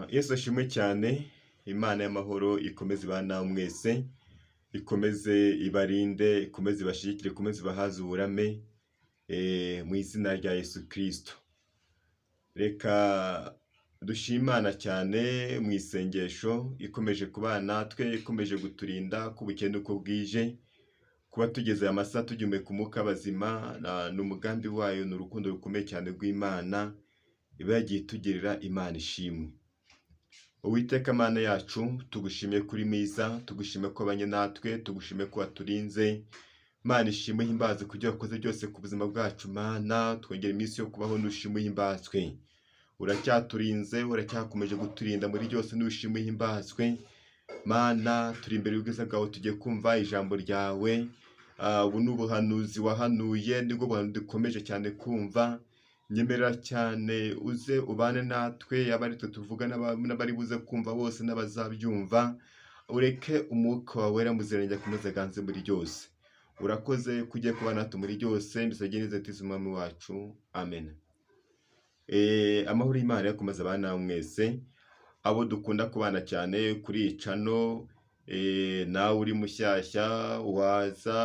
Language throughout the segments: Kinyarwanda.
Yesu ashimwe cyane. Imana y'amahoro ikomeze ibana mwese, ikomeze ibarinde, ikomeze ibashyigikire, ikomeze ibahaze uburame mu izina rya Yesu Kristo. Reka dushimana cyane mu isengesho ikomeje kubana natwe, ikomeje guturinda ko bukeye uko bwije, kuba tugeze aya masaha tugihumeka umwuka bazima. Ni umugambi wayo, ni urukundo rukomeye cyane rw'Imana iba yagiye itugirira. Imana ishimwe. Uwiteka Mana yacu, tugushimiye kuri mwiza, tugushimiye ko abanye natwe, tugushimiye ko waturinze. Mana ishimwe himbaze kugira wakoze byose ku buzima bwacu. Mana twongera iminsi yo kubaho, nushimwe himbazwe. Uracyaturinze, uracyakomeje guturinda muri byose, nushimwe himbazwe. Mana turi imbere y'ubwiza bwawe, tugiye kumva ijambo ryawe. Ubu ni ubuhanuzi wahanuye, nibwo buhanuzi dukomeje cyane kumva. Nyemerera cyane uze ubane natwe, abari twe tuvuga n'abari buze kumva bose n'abazabyumva. Ureke umwuka wawe wera muziranenge akomeze aganze muri byose. Urakoze kugiye kubana natwe muri byose, mbisabye neza tuzi umwami wacu. Amen. Amahoro y'Imana yakomeza abana namwe mwese, abo dukunda kubana cyane kuri iyi cano. Nawe uri mushyashya waza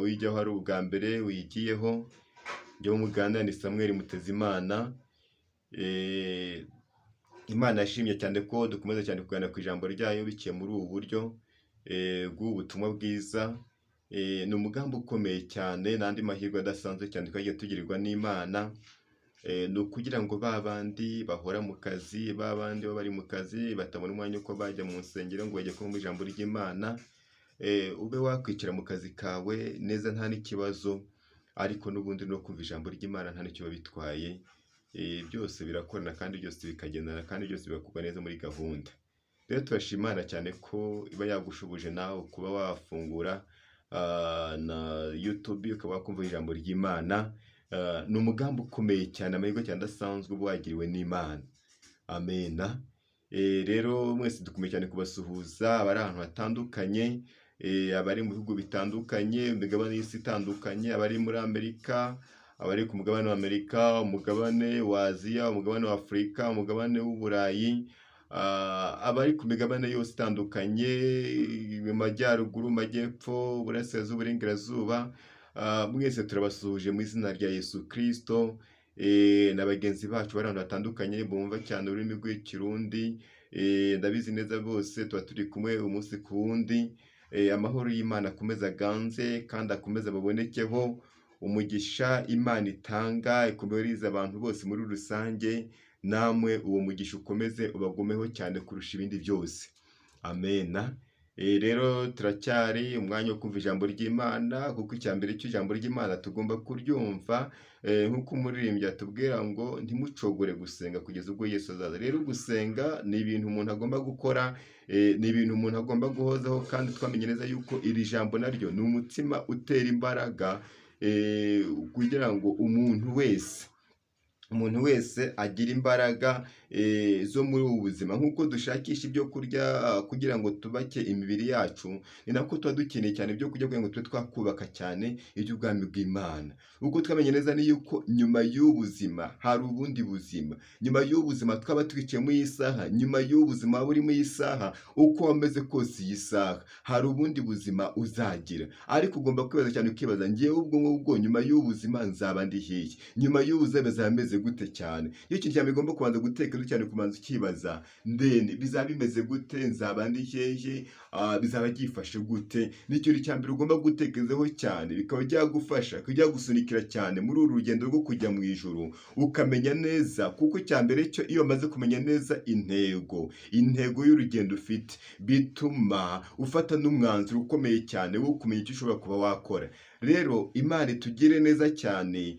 wijyaho ari ubwa mbere wigiyeho. Njyewe umuganda ni Samuel Mutezimana. Imana yashimye cyane ko dukomeza cyane kuganira ku ijambo ryayo biciye muri ubu buryo bw'ubutumwa bwiza. Ni umugambi ukomeye cyane n'andi mahirwe adasanzwe cyane twagiye tugirirwa n'Imana. Ni ukugira ngo ba bandi bahora mu kazi, ba bandi baba bari mu kazi batabona umwanya uko bajya mu nsengero ngo bajye kumva ijambo ry'Imana, ube wakwicara mu kazi kawe neza nta n'ikibazo, ariko n'ubundi no kumva ijambo ry'Imana nta n'icyo bitwaye. Byose birakorana kandi byose bikagendana kandi byose bigakorwa neza muri gahunda. Rero turashimana cyane ko iba yagushubuje nawe kuba wafungura na YouTube ukaba wakumva ijambo ry'Imana. Ni umugambi ukomeye cyane, amahirwe cyane adasanzwe uba wagiriwe n'Imana. Amena. Rero mwese dukomeye cyane kubasuhuza, abari ahantu hatandukanye, abari mu bihugu bitandukanye, imigabane y'isi itandukanye, abari muri Amerika, abari ku mugabane wa Amerika, umugabane wa Aziya, umugabane wa Afurika, umugabane w'Uburayi, abari ku migabane yose itandukanye, mu majyaruguru, majyepfo, uburasirazuba, uburengerazuba. Mwese turabasuhuje mu izina rya Yesu Kristo. Na bagenzi bacu bari ahantu hatandukanye bumva cyane ururimi rw'Ikirundi, ndabizi neza bose tuba turi kumwe umunsi ku wundi. Amahoro y'Imana akomeza aganze kandi akomeza babonekeho. Umugisha Imana itanga ikomeze abantu bose muri rusange, namwe uwo mugisha ukomeze ubagomeho cyane kurusha ibindi byose. Amena. Rero turacyari umwanya wo kumva ijambo ry'Imana, kuko icyambere cy'ijambo ry'Imana tugomba kuryumva, nk'uko umuririmbyi atubwira ngo ntimucogore gusenga kugeza ubwo Yesu azaza. Rero gusenga ni ibintu umuntu agomba gukora, ni ibintu umuntu agomba guhozaho, kandi twamenye neza yuko iri jambo naryo ni umutima utera imbaraga, kugira ngo umuntu wese agira imbaraga zo muri ubu buzima. Nk'uko dushakisha ibyo kurya kugira ngo tubake imibiri yacu, ni nako tuba dukeneye cyane ibyo kurya kugira ngo tube twakubaka cyane iby'ubwami bw'Imana. Ubwo twamenye neza ni yuko nyuma y'ubuzima hari ubundi buzima. Nyuma y'ubuzima twaba twicaye mu isaha, nyuma y'ubuzima waba uri mu isaha, uko wameze kose iyi saha hari ubundi buzima uzagira. Ariko ugomba kwibaza cyane ukibaza, ngewe ubwo nyuma y'ubuzima nzaba ndi hehe? Nyuma y'ubuzima bizaba bimeze gute cyane? Iyo ikintu cyane bigomba kubanza gutekereza cyane, kubanza ukibaza, ndende bizaba bimeze gute, nzaba ndi hehe, bizaba byifashe gute? Ni ikintu cya mbere ugomba gutekerezaho cyane, bikaba byagufasha kujya gusunikira cyane muri uru rugendo rwo kujya mu ijuru, ukamenya neza. Kuko cya mbere cyo iyo umaze kumenya neza intego y'urugendo ufite, bituma ufata n'umwanzuro ukomeye cyane wo kumenya icyo ushobora kuba wakora. Rero Imana itugire neza cyane,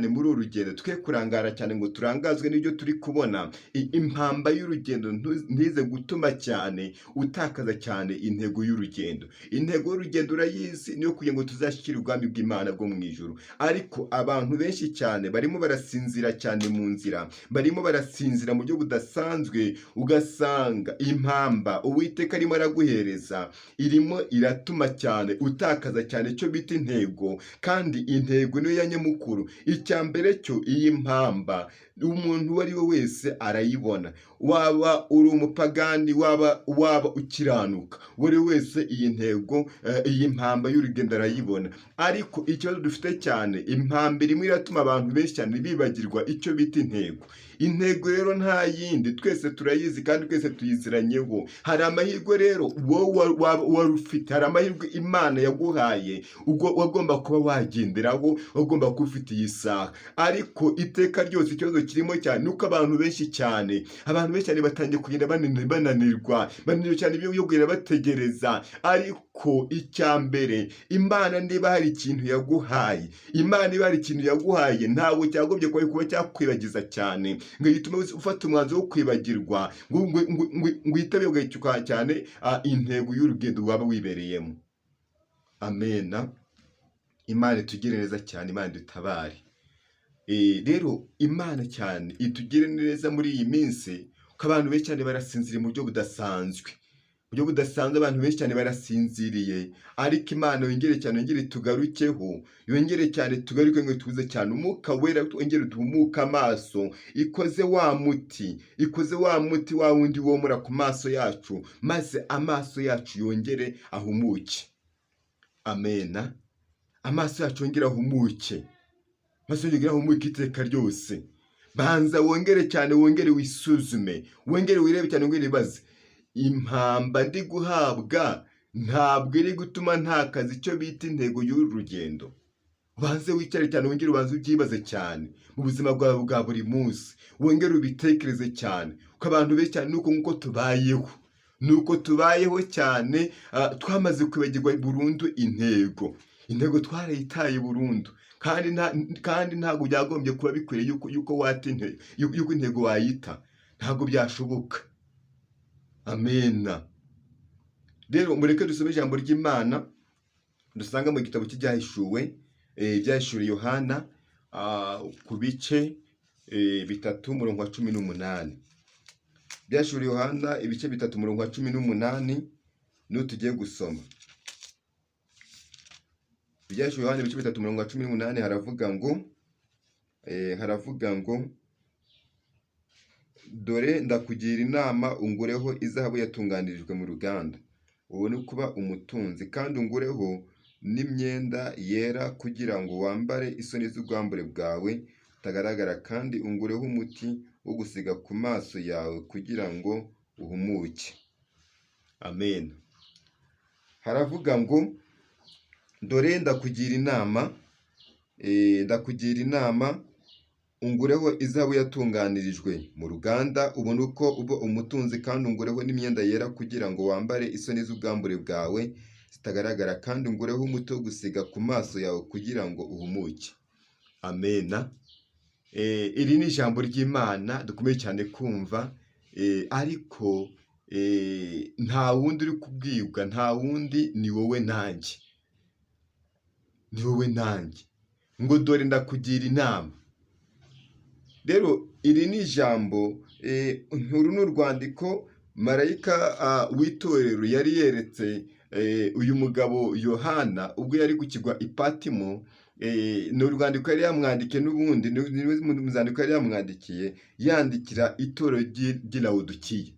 muri uru rugendo, twe kurangara cyane ngo turangazwe n'ibyo turi kubona. Impamba y'urugendo ntize gutuma cyane utakaza cyane intego y'urugendo. Intego y'urugendo urayizi, niyo kugira ngo tuzashyikire ubwami bw'Imana bwo mu ijuru. Ariko abantu benshi cyane barimo barasinzira cyane mu nzira, barimo barasinzira mu buryo budasanzwe. Ugasanga impamba Uwiteka arimo araguhereza irimo iratuma cyane utakaza cyane icyo bita intego, kandi intego niyo ya nyamukuru. Icya mbere cyo iyi mpamba umuntu uwo ari we wese arayibona, waba uri umupagani, waba ukiranuka, buri wese iyi ntego, iyi mpamba y'urugendo arayibona. Ariko ikibazo dufite cyane, impamba irimo iratuma abantu benshi cyane bibagirwa icyo bita intego. Intego rero nta yindi, twese turayizi kandi twese tuyiziranyeho. Hari amahirwe rero wowe wari ufite, hari amahirwe Imana yaguhaye wagomba kuba wagenderaho, wagomba kuba ufite iyi saha. Ariko iteka ryose ikibazo kirimo cyane nuko abantu benshi cyane batangiye kugenda bananirwa cyane ibyo kugenda bategereza. Ariko icya mbere, Imana niba hari ikintu yaguhaye, ntabwo cyagombye kuba cyakwibagiza cyane ngo gitume ufata umwanzuro wo kwibagirwa ngo uhite wibuka cyane intego y'urugendo waba wibereyemo. Amena. Imana itugire neza cyane, Imana dutabare. Rero Imana cyane itugire neza muri iyi minsi, ko abantu benshi cyane barasinziriye mu buryo budasanzwe. Abantu benshi cyane barasinziriye, ariko Imana yongere tugarukeho, tugaruke ngo tuze cyane umwuka wera, twongere duhumuke amaso, ikoze wa muti wa wundi womora ku maso yacu, maze amaso yacu yongere ahumuke. Amena. Amaso yacu yongere ahumuke, maze yongere ahumuke iteka ryose. Banza wongere wisuzume, wongere wirebe cyane, wongere wibaze, impamba ndi guhabwa ntabwo iri gutuma ntakaza icyo bita intego y'uru rugendo. Banze wicare cyane, wongere ubanze ubyibaze cyane mu buzima bwawe bwa buri munsi, wongere ubitekereze cyane, ko abantu benshi cyane nuko tubayeho cyane, twamaze kwibagirwa burundu intego twarayitaye burundu, kandi ntabwo byagombye kuba bikwiriye yuko intego wayita, ntabwo byashoboka. Amena. Rero mureke dusome ijambo ry'Imana dusanga mu gitabo cy'ibyahishuwe, ibyahishuriwe Yohana, ku bice 3:18. Ibyahishuriwe Yohana ibice 3:18 niho tugiye gusoma. Ibyahishuriwe Yohana ibice 3:18 haravuga ngo dore ndakugira inama, ungureho izahabu yatunganirijwe mu ruganda, ubone kuba umutunzi, kandi ungureho n'imyenda yera kugira ngo wambare isoni z'ubwambure bwawe utagaragara, kandi ungureho umuti wo gusiga ku maso yawe kugira ngo uhumuke. Amen. Haravuga ngo dore ndakugira inama, ungureho izahabu yatunganirijwe mu ruganda, ubone uko uba umutunzi, kandi ungureho n'imyenda yera kugira ngo wambare isoni z'ubwambure bwawe zitagaragara, kandi ungureho umuti wo gusiga ku maso yawe kugira ngo uhumuke. Amena. Iri ni ijambo ry'Imana dukomeye cyane kumva, ariko nta wundi uri kubwibwa, nta wundi, ni wowe nanjye. Ngo dore ndakugira inama. Rero iri ni ijambo, uru ni urwandiko marayika w'itorero yari yeretse uyu mugabo Yohana ubwo yari gukigwa Ipatimo. Ni urwandiko yari yamwandikiye, n'ubundi ni zandiko yari yamwandikiye yandikira itorero ry'i Lawodikiya.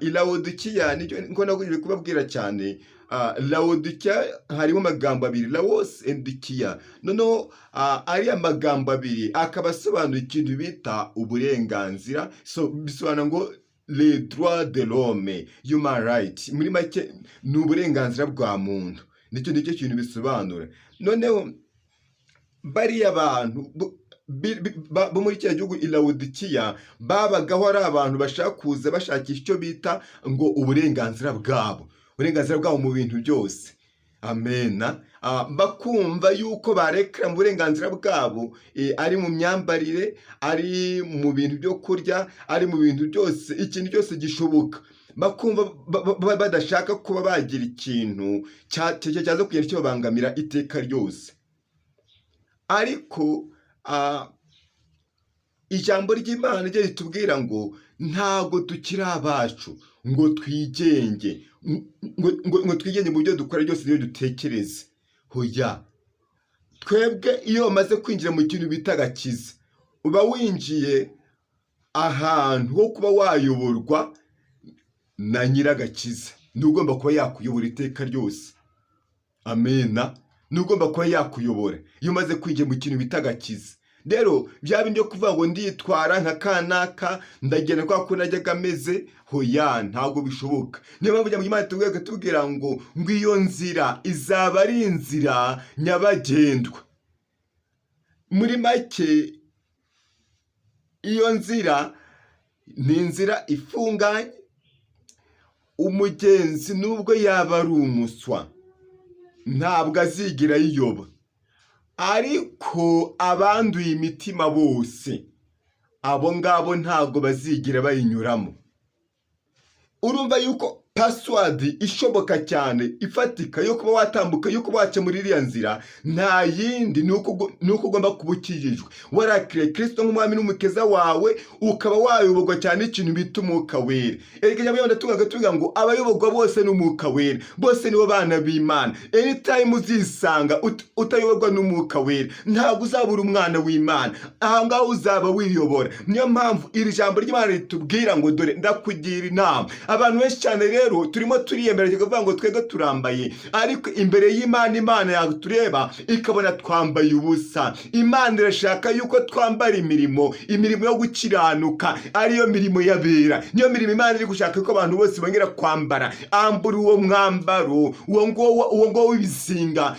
I Lawodikiya niko naguye kubabwira cyane. Lawodikiya harimo amagambo abiri, Laos and Dikiya. Noneho ari amagambo abiri akaba asobanura ikintu bita uburenganzira, bisobanura ngo les droits de l'homme, human rights. Muri make ni uburenganzira bwa muntu, nicyo kintu bisobanura. Noneho bariya abantu bo muri cya gihugu i Lawodikiya babagaho ari abantu bashaka kuza bashakisha icyo bita ngo uburenganzira bwabo mu bintu byose. Amena. Bakumva yuko barekera mu burenganzira bwabo, ari mu myambarire, ari mu bintu byo kurya, ari mu bintu byose, ikintu cyose gishoboka. Bakumva badashaka kuba bagira ikintu cyaza kugenda kibabangamira iteka ryose. Ariko ijambo ry'Imana ryo ritubwira ngo ntabwo tukiri abacu ngo twigenge, ngo twigenge mu byo dukora byose n'ibyo dutekereza. Hoya, twebwe iyo wamaze kwinjira mu kintu bita agakiza uba winjiye ahantu ho kuba wayoborwa na nyiragakiza. Ni ugomba kuba yakuyobora iteka ryose. Amena. Ni ugomba kuba yakuyobora iyo umaze kwinjira mu kintu bita agakiza. Rero bya bindi byo kuvuga ngo nditwara nka kanaka ndagenda kwa ko najyaga ameze, hoya ntabwo bishoboka. Niyo mpamvu mu Imana tubwira ngo iyo nzira izaba ari inzira nyabagendwa. Muri make iyo nzira ni inzira ifunganye. Umugenzi nubwo yaba ari umuswa ntabwo azigira yiyoba, ariko abanduye imitima bose abo ngabo ntabwo bazigira bayinyuramo. Urumva yuko password ishoboka cyane ifatika yo kuba watambuka, yo kuba waca muri iriya nzira nta yindi, nuko ugomba kuba ukijijwe warakiriye Kristo nk'umwami n'umukiza wawe, ukaba wayoborwa cyane ikintu bita umwuka wera. Erega nyabyo tuvuga ngo abayoborwa bose n'umwuka wera, bose nibo bana b'Imana. Anytime uzisanga utayoborwa n'umwuka wera ntabwo uzabura umwana w'Imana, aha ngaho uzaba wiyobora. Niyo mpamvu iri jambo ry'Imana ritubwira ngo dore ndakugira inama. Abantu benshi cyane rero turimo turiyemera tukavuga ngo twebwe turambaye, ariko imbere y'Imana, Imana yatureba ikabona twambaye ubusa. Imana irashaka yuko twambara imirimo yo gukiranuka, ariyo mirimo y'abera. Niyo mirimo Imana iri gushaka ko abantu bose bongera kwambara. Ambura uwo mwambaro, uwo ngo w'ibizinga,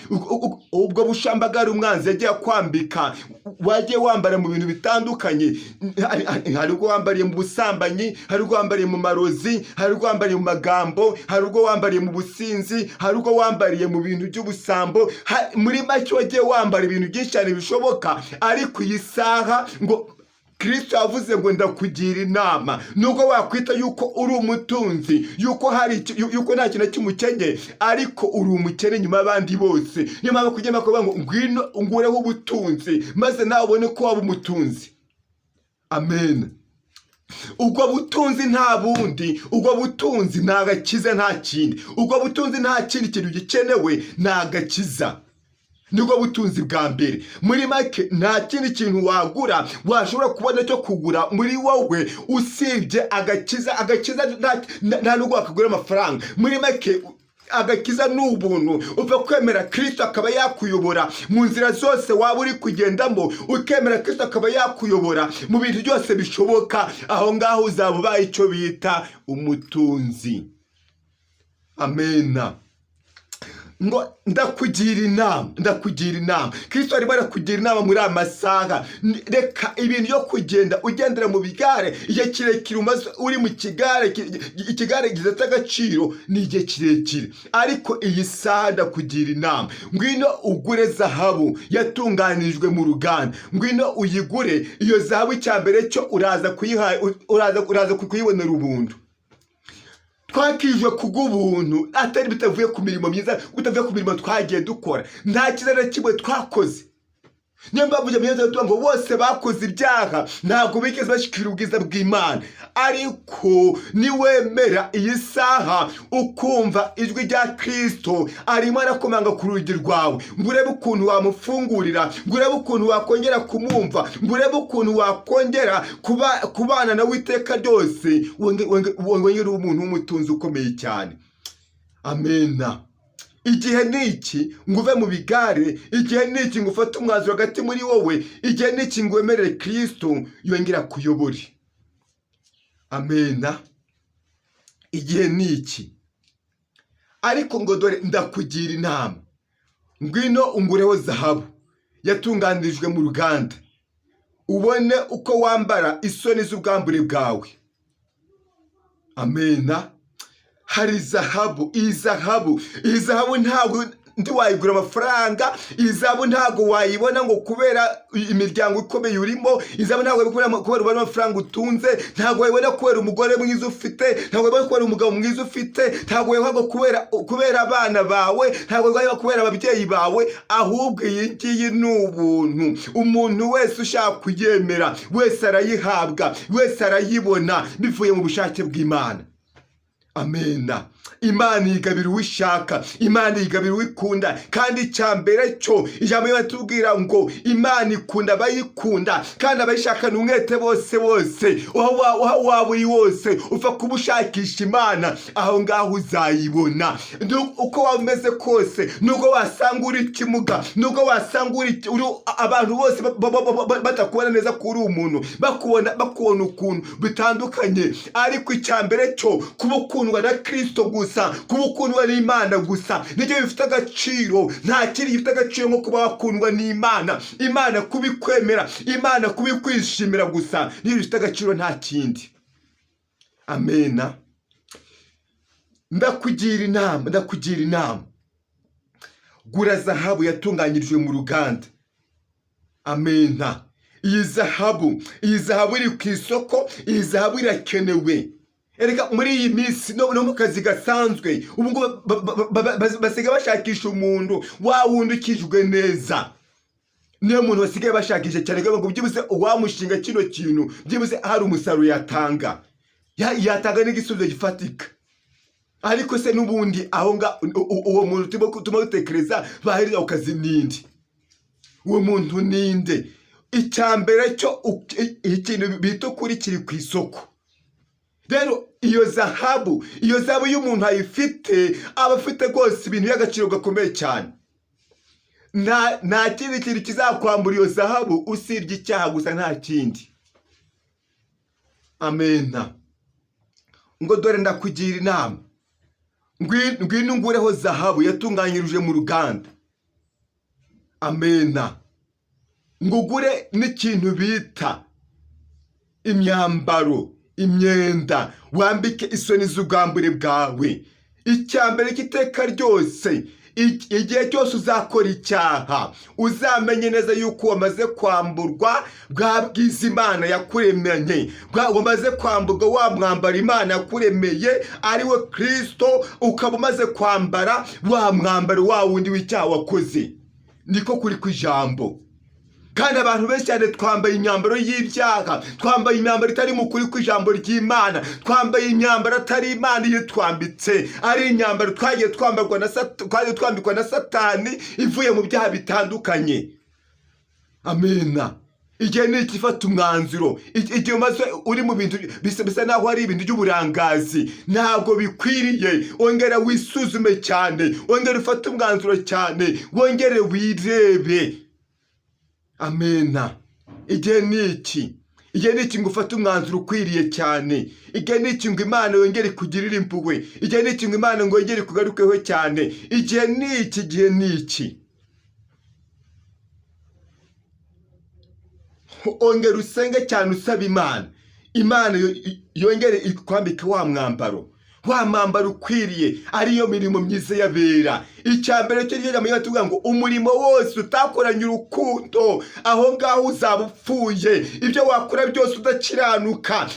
ubwo bushambagara umwanzi yagiye kwambika, wagiye wambara mu bintu bitandukanye. Hari ubwo wambariye mu busambanyi, hari ubwo wambariye mu marozi, hari ubwo wambariye mu magambo, hari ubwo wambariye mu businzi, hari ubwo wambariye mu bintu by'ubusambo. Muri make wagiye wambara ibintu byinshi cyane bishoboka, ariko iyi saha ngo Kristo yavuze ngo ndakugira inama. Nubwo wakwita yuko uri umutunzi, yuko nta kintu cy'umukene, ariko uri umukene nyuma y'abandi bose. Niyo mpamvu kugenda kuvuga ngo ngwino ungureho ubutunzi maze nawe ubone ko waba umutunzi. Amen. Ubwo butunzi nta bundi, ubwo butunzi ni agakiza, nta kindi. Ubwo butunzi nta kindi kintu gikenewe, ni agakiza. Nibwo butunzi bwa mbere. Muri make nta kindi kintu wagura washobora kubona cyo kugura muri wowe usibye agakiza. Agakiza nta nubwo wakagura amafaranga. Muri make agakiza ni ubuntu. Upfa kwemera Kristo akaba yakuyobora mu nzira zose waba uri kugendamo, ukemera Kristo akaba yakuyobora mu bintu byose bishoboka. Aho ngaho uzaba ubaye icyo bita umutunzi. Amena. Ngo ndakugira inama. Kristo arimo arakugira inama muri amasaha. Reka ibintu byo kugenda ugendera mu bigare igihe kirekire umaze uri mu kigare, ikigare gifite agaciro ni igihe kirekire, ariko iyi saha ndakugira inama. Ngwino ugure zahabu yatunganijwe mu ruganda, ngwino uyigure. Iyo zahabu icyambere cyo uraza kuyibonera ubuntu. Twakijwe kubw'ubuntu, atari bitavuye ku mirimo myiza, bitavuye ku mirimo twagiye dukora. Nta cyiza na kimwe twakoze. Niyo mpamvu tuvuga ngo bose bakoze ibyaha ntabwo bigeze bashikira ubwiza bw'Imana. Ariko niwemera iyi saha ukumva ijwi rya Kristo arimo arakomanga ku rugi rwawe, ngo urebe ukuntu wamufungurira, ngo urebe ukuntu wakongera kumwumva, ngo urebe ukuntu wakongera kubana nawe iteka ryose, wongere umuntu w'umutunzi ukomeye cyane. Amena. Igihe niki ngo uve mu bigare, igihe niki ngo ufate umwanzuro hagati muri wowe, igihe niki ngo wemerere Kristo yongera kuyobora. Amena. Igihe niki. Ariko ngo dore ndakugira inama. Ngwino ungureho zahabu yatunganirijwe mu ruganda, ubone uko wambara isoni z'ubwambure bwawe. Amena. Hari zahabu, iyi zahabu ntabwo ndi wayigura amafaranga. Iyi zahabu ntabwo wayibona ngo kubera imiryango ikomeye urimo. Iyi zahabu ntabwo wayibona kubera ubona amafaranga utunze, ntabwo wayibona kubera umugore mwiza ufite, ntabwo wayibona kubera umugabo mwiza ufite, ntabwo wayibona kubera abana bawe, ntabwo wayibona kubera ababyeyi bawe. Ahubwo iyi ngiyi ni ubuntu. Umuntu wese ushaka kuyemera wese arayihabwa, wese arayibona bivuye mu bushake bw'Imana. Amena. Imana yigabira uwishaka, Imana yigabira uwikunda. Kandi icyambere cyo ijambo ribatubwira ngo Imana ikunda abayikunda kandi abayishakana umwete bose aho waba uri wose upfa kuba ushakisha Imana, aho ngaho uzayibona. Uko waba umeze kose, nubwo wasanga uri ikimuga, nubwo wasanga uri abantu bose batakubona neza ko uri umuntu, bakubona ukuntu bitandukanye, ariko icyambere cyo kuba ukundwa na Kristo gusa, kuba ukundwa n'Imana gusa, nibyo bifite agaciro. Nta kindi gifite agaciro nko kuba wakundwa n'Imana, Imana kubikwemera, Imana kubikwishimira gusa, nibyo bifite agaciro, nta kindi. Amena. Ndakugira inama, gura zahabu yatunganyirijwe mu ruganda. Amena. Iyi zahabu iri ku isoko, iyi zahabu irakenewe. Erega muri iyi minsi no mu kazi gasanzwe, ubu ngo basigaye bashakisha umuntu wawundukijwe neza. Niyo muntu basigaye bashakisha cyane ngo byibuze uwamushinga kino kintu, byibuze hari umusaruro yatanga n'igisubizo gifatika. Ariko se n'ubundi aho uwo muntu tuma dutekereza bahereza ku kazi ninde? Uwo muntu ninde? Icyambere cyo ikintu bita ukuri kiri ku isoko. Rero iyo zahabu iyo umuntu ayifite, aba afite rwose ibintu by'agaciro gakomeye cyane. Nta kindi kintu kizakwambura iyo zahabu usibye icyaha gusa, nta kindi. Amena. Ngo dore ndakugira inama, ngwino ungureho zahabu yatunganyirijwe mu ruganda. Amena. Ngo ugure n'ikintu bita imyambaro, imyenda, wambike isoni z'ubwambure bwawe. Icyambere cy'iteka ryose, igihe cyose uzakora icyaha, uzamenye neza yuko wamaze kwamburwa bwa bwiza Imana yakuremeye, wamaze kwamburwa wa mwambaro Imana yakuremeye ari we Kristo, ukaba umaze kwambara wa mwambaro wa wundi w'icyaha wakoze. Niko kuri ku ijambo. Kandi abantu benshi cyane twambaye imyambaro y'ibyaha, twambaye imyambaro itari mu kuri ku ijambo ry'Imana, twambaye imyambaro atari Imana iyo twambitse, ari imyambaro twagiye twambikwa na Satani ivuye mu byaha bitandukanye. Amena. Igihe ni ikifata umwanzuro, igihe umaze uri mu bintu bisa naho ari ibintu by'uburangazi, ntabwo bikwiriye. Ongera wisuzume cyane, ongera ufate umwanzuro cyane, wongere wirebe. Amena. Igihe ni iki ngo ufate umwanzuro ukwiriye cyane. Igihe ni iki ngo Imana yongere kugirira impuhwe. Igihe ni iki ngo Imana ngo yongere kugarukeho cyane. Igihe ni iki. Ongera usenge cyane usaba Imana yongere ikwambike wa mwambaro ukwiriye, ariyo mirimo myiza y'abera. Icyambere cyo ryo jambo tuvuga ngo umurimo wose utakoranye urukundo, aho ngaho uzaba upfuye. Ibyo wakora byose udakiranuka,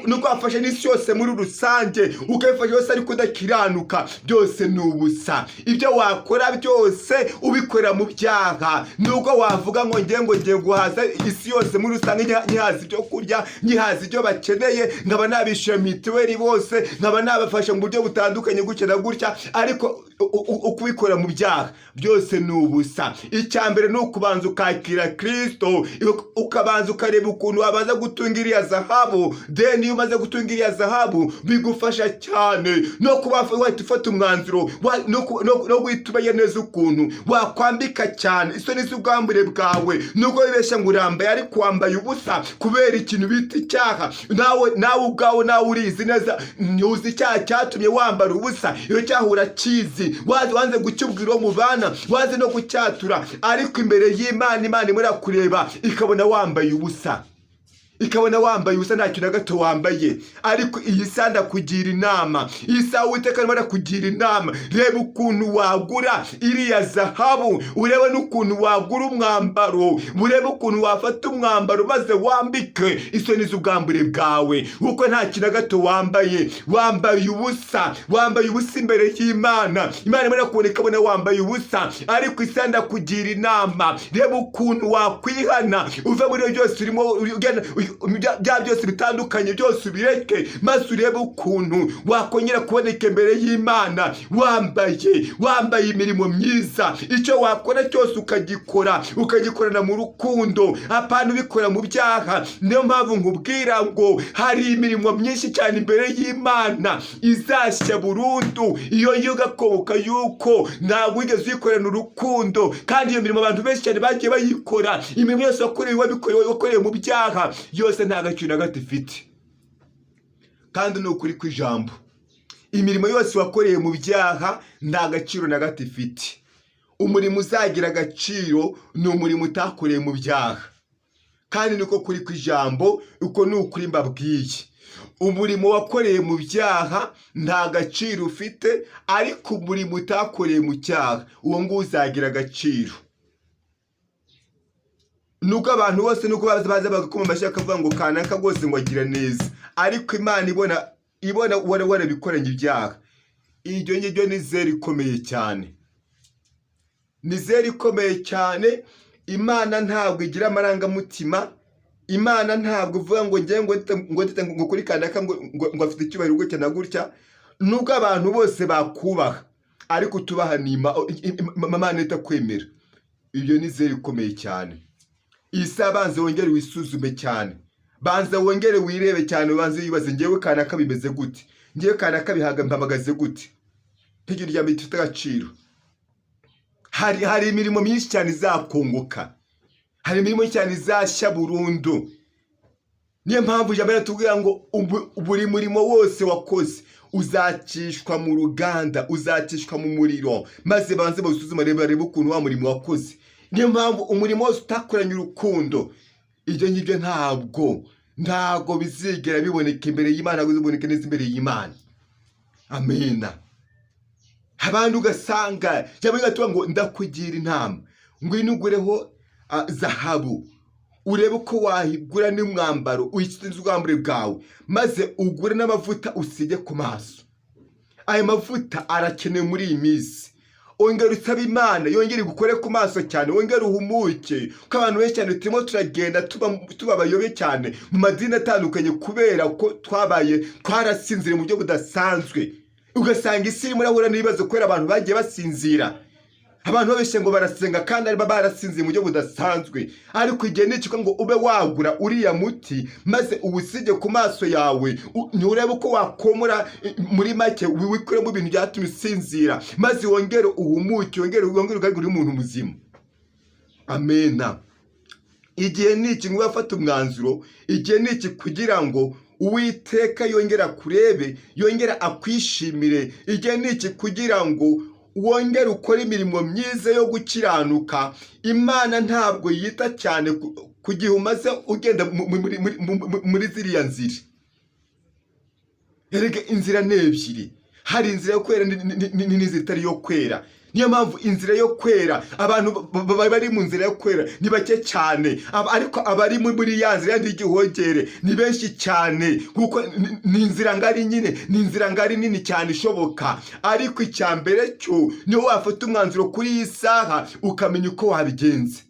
nuko wafashe n'isi yose muri rusange ukabifasha yose ariko udakiranuka, byose ni ubusa. Ibyo wakora byose ubikorera mu byaha, nuko wavuga ngo ngiye guhaza isi yose muri rusange, nyihaza ibyo kurya, nyihaza ibyo bakeneye, nkaba nabishyura mituweli bose, nkaba nabafasha mu buryo butandukanye gukena gutya, ariko ukubikora mu byaha byose ni ubusa. Icyambere ni ukubanza ukakira Kristo, ukabanza ukareba ukuntu wabanza gutunga iriya zahabu. Then iyo umaze gutunga iriya zahabu bigufasha cyane no kuba wahita ufata umwanzuro no guhita umenya neza ukuntu wakwambika cyane isoni z'ubwambure bwawe. Nubwo wibeshya ngo urambaye ariko wambaye ubusa kubera ikintu bita icyaha. Nawe ubwawe urizi neza, uzi icyaha cyatumye wambara ubusa. Iyo cyaha urakizi, wanze gucyubwira uwo mubana, waze no gucyatura, ariko imbere y'Imana, Imana imura kureba ikabona wambaye ubusa. Nta kintu na gato wambaye. Ariko iyi saa ndakugira inama, iyi saa Uwiteka arimo arakugira inama. Reba ukuntu wagura iriya zahabu, urebe n'ukuntu wagura umwambaro, urebe ukuntu wafata umwambaro maze wambike isoni z'ubwambure bwawe, kuko nta kintu na gato wambaye. Wambaye ubusa imbere y'Imana. Imana imana kubona ikabona wambaye ubusa. Ariko isaa ndakugira inama, reba ukuntu wakwihana uve muri byose urimo bya byose bitandukanye byose ubireke, maze urebe ukuntu wakongera kuboneka imbere y'Imana wambaye imirimo myiza. Icyo wakora cyose ukagikorana mu rukundo, apana ubikora mu byaha. Niyo mpamvu nkubwira ngo hari imirimo myinshi cyane imbere y'Imana izashya burundu iyo yugakoboka yuko ntabwo wigeze uyikorana urukundo. Kandi iyo mirimo abantu benshi cyane bagiye bayikora, imirimo yose wakoreye mu byaha yose nta gaciro na gato ifite. Kandi ni ukuri kw'ijambo, imirimo yose wakoreye mu byaha nta gaciro na gato ifite. Umurimo uzagira agaciro ni umurimo utakoreye mu byaha. Kandi niko kuri kw'ijambo, uko ni ukuri mbabwiye. Umurimo wakoreye mu byaha nta gaciro ufite, ariko umurimo utakoreye mu cyaha uwo nguwo uzagira agaciro. Nuko abantu bose nuko baza bagakoma amashyi bakavuga ngo kanaka rwose ngo agira neza, ariko Imana ibona warabikoranye ibyaha. Iryo ngiryo ni zero ikomeye cyane, ni zero ikomeye cyane. Imana ntabwo igira amarangamutima. Imana ntabwo uvuga ngo ngiye ngo kuri kanaka ngo afite icyubahiro gutya na gutya. Nubwo abantu bose bakubaha, ariko tubaha Imana itakwemera. Ibyo ni zero ikomeye cyane. Isa banza wongere wisuzume cyane, banza wongere wirebe cyane, banza wibaze ngewe kanaka bimeze gute, ngewe kanaka bihagamagaze gute. Ntigire irya mbere ifite agaciro. Hari imirimo myinshi cyane izakunguka, hari imirimo cyane izashya burundu. Niyo mpamvu ijambo riratubwira ngo buri murimo wose wakoze uzacishwa mu ruganda, uzacishwa mu muriro, maze banze bawusuzume barebe ukuntu wa murimo wakoze. Niyo mpamvu umurimo wose utakoranye urukundo, ibyo ngibyo ntabwo bizigera biboneka imbere y'Imana, biziboneka neza imbere y'Imana. Amena. Abantu ugasanga cyangwa ugatuba ngo ndakugira inama, ngwino ugureho zahabu, urebe uko wahigura n'umwambaro uyishyize ubwambure bwawe, maze ugure n'amavuta usige ku maso. Ayo mavuta arakenewe muri iyi minsi. Ongera usabe Imana yongere gukore ku maso cyane, wongere uhumuke. Ko abantu benshi cyane turimo turagenda tuba abayobe cyane mu madini atandukanye, kubera ko twarasinzire mu buryo budasanzwe. Ugasanga isi irimo irahura n'ibibazo kubera abantu bagiye basinzira. Abantu babeshye ngo barasenga kandi ari barasinziye mu buryo budasanzwe. Ariko igihe n'icyo ngo ube wagura uriya muti, maze uwusige ku maso yawe, nturebe uko wakomora muri make wikuremo ibintu byatumye usinzira, maze wongere uhumuke, wongere ugaragure umuntu muzima. Amena. Igihe n'iki ngo bafate umwanzuro, igihe n'iki kugira ngo Uwiteka yongera kurebe, yongera akwishimire. Igihe n'iki kugira ngo wongere ukora imirimo myiza yo gukiranuka. Imana ntabwo yita cyane ku gihe umaze ugenda muri ziriya nzira. Erega inzira ni ebyiri, hari inzira yo kwera n'inzira itari yo kwera. Niyo mpamvu inzira yo kwera, abantu bari mu nzira yo kwera ni bake cyane, ariko abari muri ya nzira y'igihogere ni benshi cyane, kuko ni inzira ngari nyine, ni inzira ngari nini cyane ishoboka. Ariko icya mbere cyo niyo wafata umwanzuro kuri iyi saha, ukamenya uko wabigenza,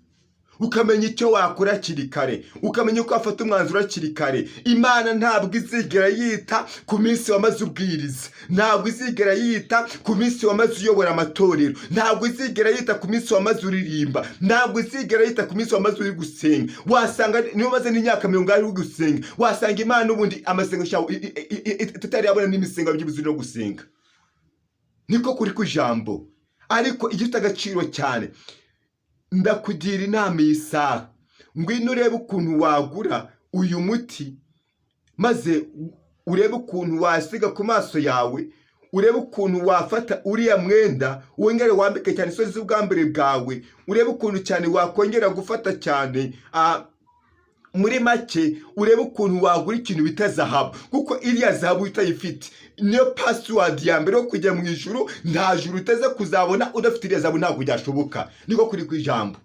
ukamenya icyo wakora hakiri kare, ukamenya uko wafata umwanzuro hakiri kare. Imana ntabwo izigera yita ku minsi wamaze ubwiriza, ntabwo izigera yita ku minsi wamaze uyobora amatorero, ntabwo izigera yita ku minsi wamaze uririmba, ntabwo izigera yita ku minsi wamaze uri gusenga. Wasanga niyo maze n'imyaka 20 uri gusenga, wasanga Imana ubundi amasengesho yawe tutari yabona n'imisengo by'ubuzima no gusenga. Niko kuri kw'ijambo. Ariko igifite agaciro cyane, ndakugira inama y'isaha, ngwino urebe ukuntu wagura uyu muti, maze urebe ukuntu wasiga ku maso yawe, urebe ukuntu wafata uriya mwenda wongere wambike cyane isozi z'ubwambere bwawe, urebe ukuntu cyane wakongera gufata cyane muri make, urebe ukuntu wagura ikintu bita zahabu, kuko iriya zahabu utayifite niyo password ya mbere yo kujya mu ijuru. Nta juru uteze kuzabona udafite iriya zahabu, ntabwo byashoboka. Niko kuri kw'ijambo.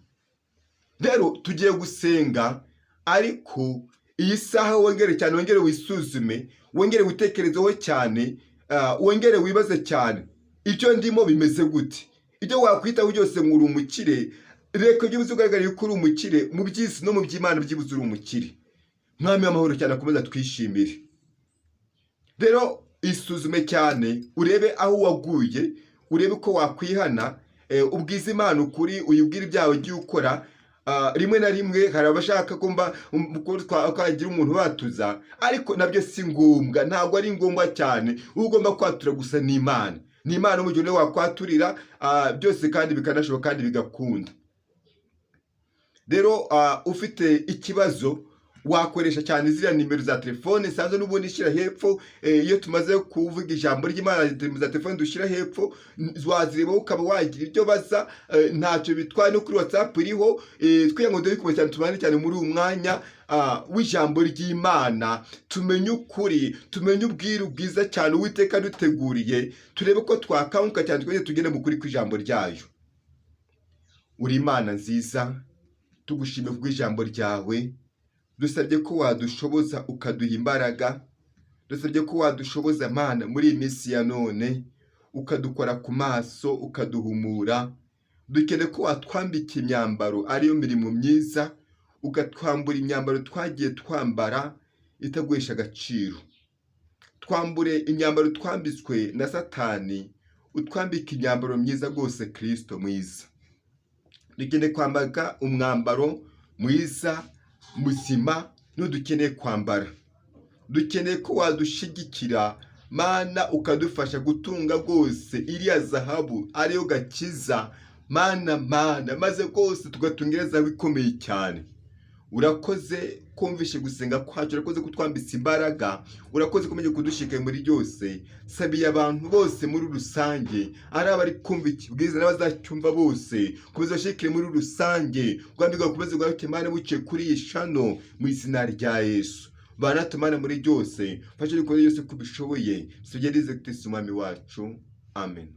Rero tugiye gusenga, ariko iyi saha wongere cyane, wongere wisuzume, wongere witekerezeho cyane, wongere wibaze cyane, icyo ndimo bimeze gute? Ibyo wakwitaho byose ngo uri umukire, reka ibyo ugaragara yuko uri umukire mu by'isi no mu by'Imana, byibuze uri umukire. mwami w'amahoro cyane akomeza twishimire. Rero isuzume cyane urebe aho waguye, urebe ko wakwihana, ubwiza Imana ukuri, uyibwire ibyawe ugiye ukora. Rimwe na rimwe hari abashaka kumva twagira umuntu batuza, ariko nabyo si ngombwa, ntabwo ari ngombwa cyane. Ugomba kwatura gusa ni Imana, ni Imana mu gihe wakwaturira byose kandi bikanashoboka kandi bigakunda. Rero ufite ikibazo wakoresha cyane ziriya nimero za telefone sanze n'ubundi shira hepfo. Iyo tumaze kuvuga ijambo ry'Imana za telefone dushira hepfo, wazireba ukaba wagira ibyo baza, ntacyo bitwaye. No kuri WhatsApp iriho, twiye ngo dore cyane tubane cyane muri uyu mwanya w'ijambo ry'Imana, tumenye ukuri, tumenye ubwiru bwiza cyane Uwiteka duteguriye, turebe ko twakanguka cyane twese tugende mu kuri kw'ijambo ryayo. Uri Imana nziza, tugushime kubw'ijambo ryawe. Dusabye ko wadushoboza ukaduha imbaraga, dusabye ko wadushoboza Mana muri iyi minsi ya none, ukadukora ku maso, ukaduhumura. Dukeneye ko watwambika imyambaro ariyo mirimo myiza, ugatwambura imyambaro twagiye twambara itaguhesha agaciro. Twambure imyambaro twambitswe na Satani, utwambika imyambaro myiza rwose Kristo mwiza. Dukeneye kwambara umwambaro mwiza muzima n'udukeneye kwambara. Dukeneye ko wadushigikira Mana, ukadufasha gutunga rwose iriya zahabu ariyo gakiza Mana, maze rwose tugatungira zahabu ikomeye cyane. Urakoze kumvishe gusenga kwacu, urakoze kutwambitsa imbaraga, urakoze kumenye kudushika muri byose. Sabiye abantu bose muri rusange, ari abari kumva ikibwiza n'abazacyumva bose, komeza bashikire muri rusange, rwambi gakomeze gwaruke Mana buciye kuri iyi shano mu izina rya Yesu. Banatumana muri byose, fashe dukore yose kubishoboye, sugerize Kristo umwami wacu. Amen.